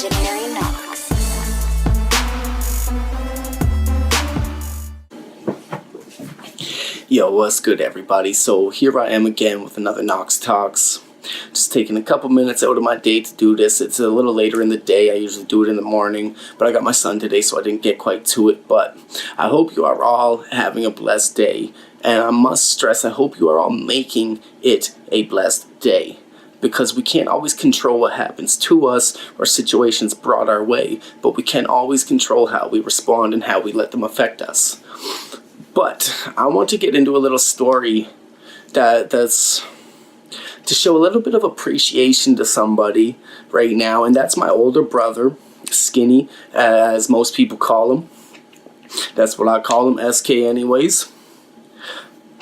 Legendary Knox. Yo, what's good, everybody? So here I am again with another Knox Talks. Just taking a couple minutes out of my day to do this. It's a little later in the day. I usually do it in the morning, but I got my son today, so I didn't get quite to it. But I hope you are all having a blessed day. And I must stress, I hope you are all making it a blessed day. Because we can't always control what happens to us or situations brought our way, but we can always control how we respond and how we let them affect us. But I want to get into a little story that's to show a little bit of appreciation to somebody right now, and that's my older brother, Skinny, as most people call him. That's what I call him, SK anyways.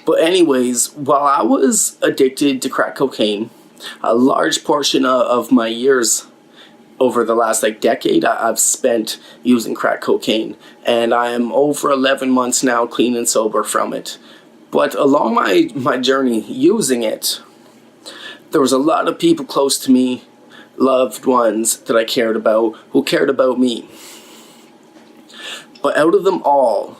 But anyways, while I was addicted to crack cocaine, a large portion of my years over the last decade I've spent using crack cocaine, and I am over 11 months now clean and sober from it. But along my journey using it, there was a lot of people close to me, loved ones that I cared about, who cared about me. But out of them all,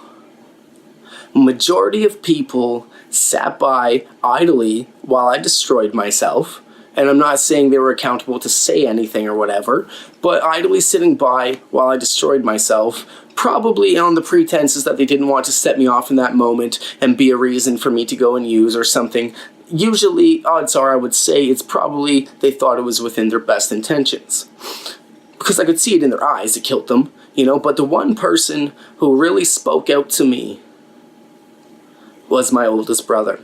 majority of people sat by idly while I destroyed myself. And I'm not saying they were accountable to say anything or whatever, but idly sitting by while I destroyed myself, probably on the pretenses that they didn't want to set me off in that moment and be a reason for me to go and use or something. Usually, odds are I would say it's probably they thought it was within their best intentions. Because I could see it in their eyes, it killed them, but the one person who really spoke out to me was my oldest brother.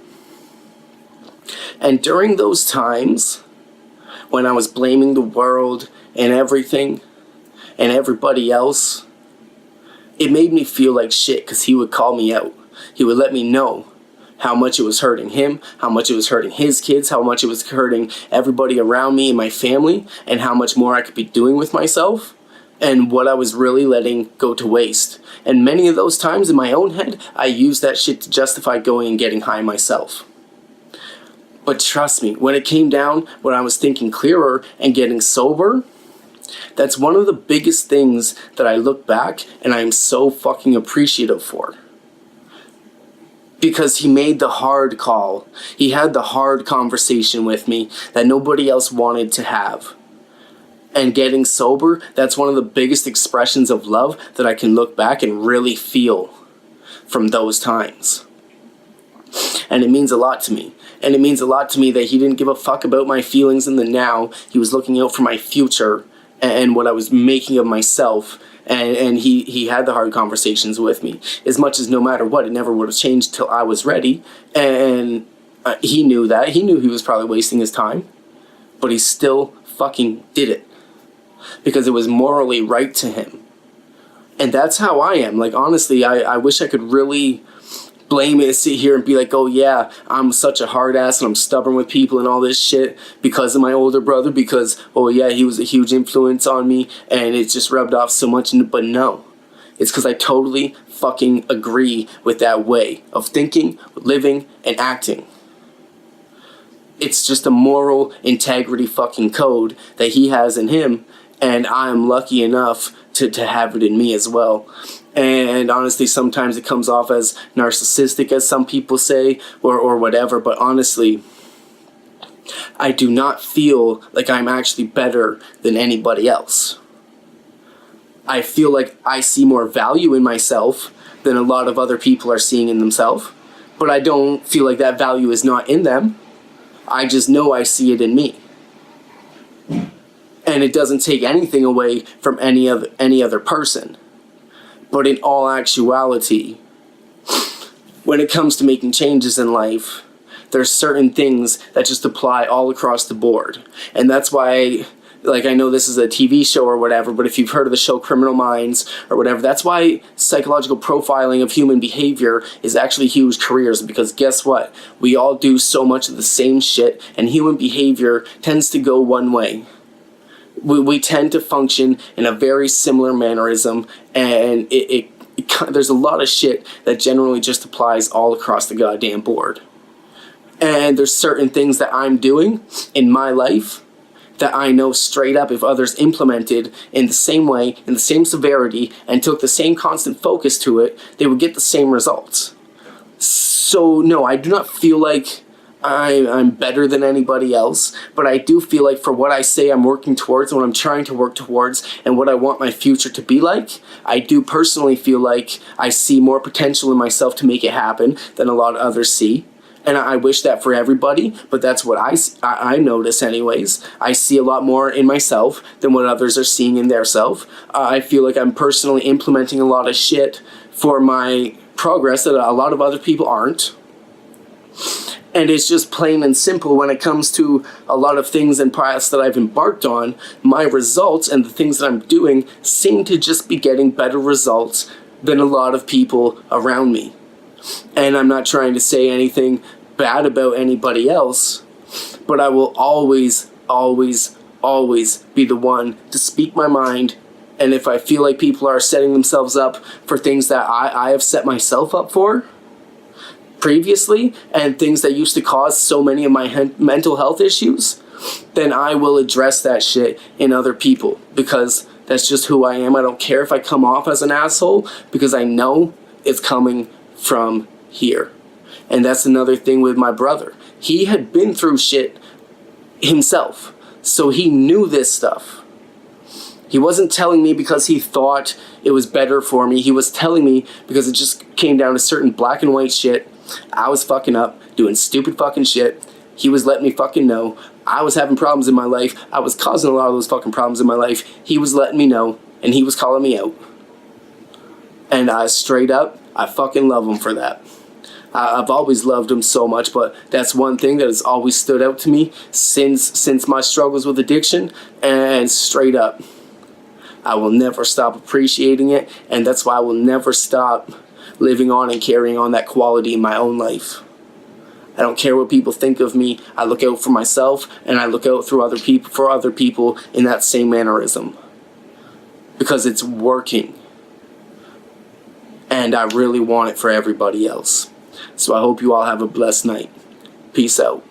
And during those times, when I was blaming the world and everything and everybody else, it made me feel like shit because he would call me out. He would let me know how much it was hurting him, how much it was hurting his kids, how much it was hurting everybody around me and my family, and how much more I could be doing with myself, and what I was really letting go to waste. And many of those times in my own head, I used that shit to justify going and getting high myself. But trust me, when it came down, when I was thinking clearer and getting sober, that's one of the biggest things that I look back and I'm so fucking appreciative for. Because he made the hard call. He had the hard conversation with me that nobody else wanted to have. And getting sober, that's one of the biggest expressions of love that I can look back and really feel from those times. And it means a lot to me. And it means a lot to me that he didn't give a fuck about my feelings in the now. He was looking out for my future and what I was making of myself. And he had the hard conversations with me. As much as no matter what, it never would have changed till I was ready. And he knew that. He knew he was probably wasting his time. But he still fucking did it. Because it was morally right to him. And that's how I am. Honestly, I wish I could really blame it, sit here and be like, oh yeah, I'm such a hard ass and I'm stubborn with people and all this shit because of my older brother, because, oh yeah, he was a huge influence on me and it just rubbed off so much. But no, it's because I totally fucking agree with that way of thinking, living, and acting. It's just a moral integrity fucking code that he has in him, and I'm lucky enough to have it in me as well. And honestly, sometimes it comes off as narcissistic, as some people say, or whatever. But honestly, I do not feel like I'm actually better than anybody else. I feel like I see more value in myself than a lot of other people are seeing in themselves. But I don't feel like that value is not in them. I just know I see it in me. And it doesn't take anything away from any other person. But in all actuality, when it comes to making changes in life, there's certain things that just apply all across the board. And that's why, I know this is a TV show or whatever, but if you've heard of the show Criminal Minds or whatever, that's why psychological profiling of human behavior is actually huge careers, because guess what? We all do so much of the same shit, and human behavior tends to go one way. We tend to function in a very similar mannerism, and there's a lot of shit that generally just applies all across the goddamn board. And there's certain things that I'm doing in my life that I know straight up if others implemented in the same way, in the same severity, and took the same constant focus to it, they would get the same results. So no, I do not feel like I'm better than anybody else, but I do feel like for what I say I'm working towards and what I'm trying to work towards and what I want my future to be like, I do personally feel like I see more potential in myself to make it happen than a lot of others see. And I wish that for everybody, but that's what I notice anyways. I see a lot more in myself than what others are seeing in their self. I feel like I'm personally implementing a lot of shit for my progress that a lot of other people aren't. And it's just plain and simple when it comes to a lot of things and paths that I've embarked on, my results and the things that I'm doing seem to just be getting better results than a lot of people around me. And I'm not trying to say anything bad about anybody else, but I will always, always, always be the one to speak my mind. And if I feel like people are setting themselves up for things that I have set myself up for previously, and things that used to cause so many of my mental health issues, then I will address that shit in other people, because that's just who I am. I don't care if I come off as an asshole, because I know it's coming from here. And that's another thing with my brother. He had been through shit himself, so he knew this stuff. He wasn't telling me because he thought it was better for me. He was telling me because it just came down to certain black and white shit. I was fucking up, doing stupid fucking shit. He was letting me fucking know. I was having problems in my life. I was causing a lot of those fucking problems in my life. He was letting me know, and he was calling me out. And straight up, I fucking love him for that. I've always loved him so much, but that's one thing that has always stood out to me since my struggles with addiction. And straight up, I will never stop appreciating it, and that's why I will never stop living on and carrying on that quality in my own life. I don't care what people think of me. I look out for myself, and I look out for other people in that same mannerism, because it's working, and I really want it for everybody else. So I hope you all have a blessed night. Peace out.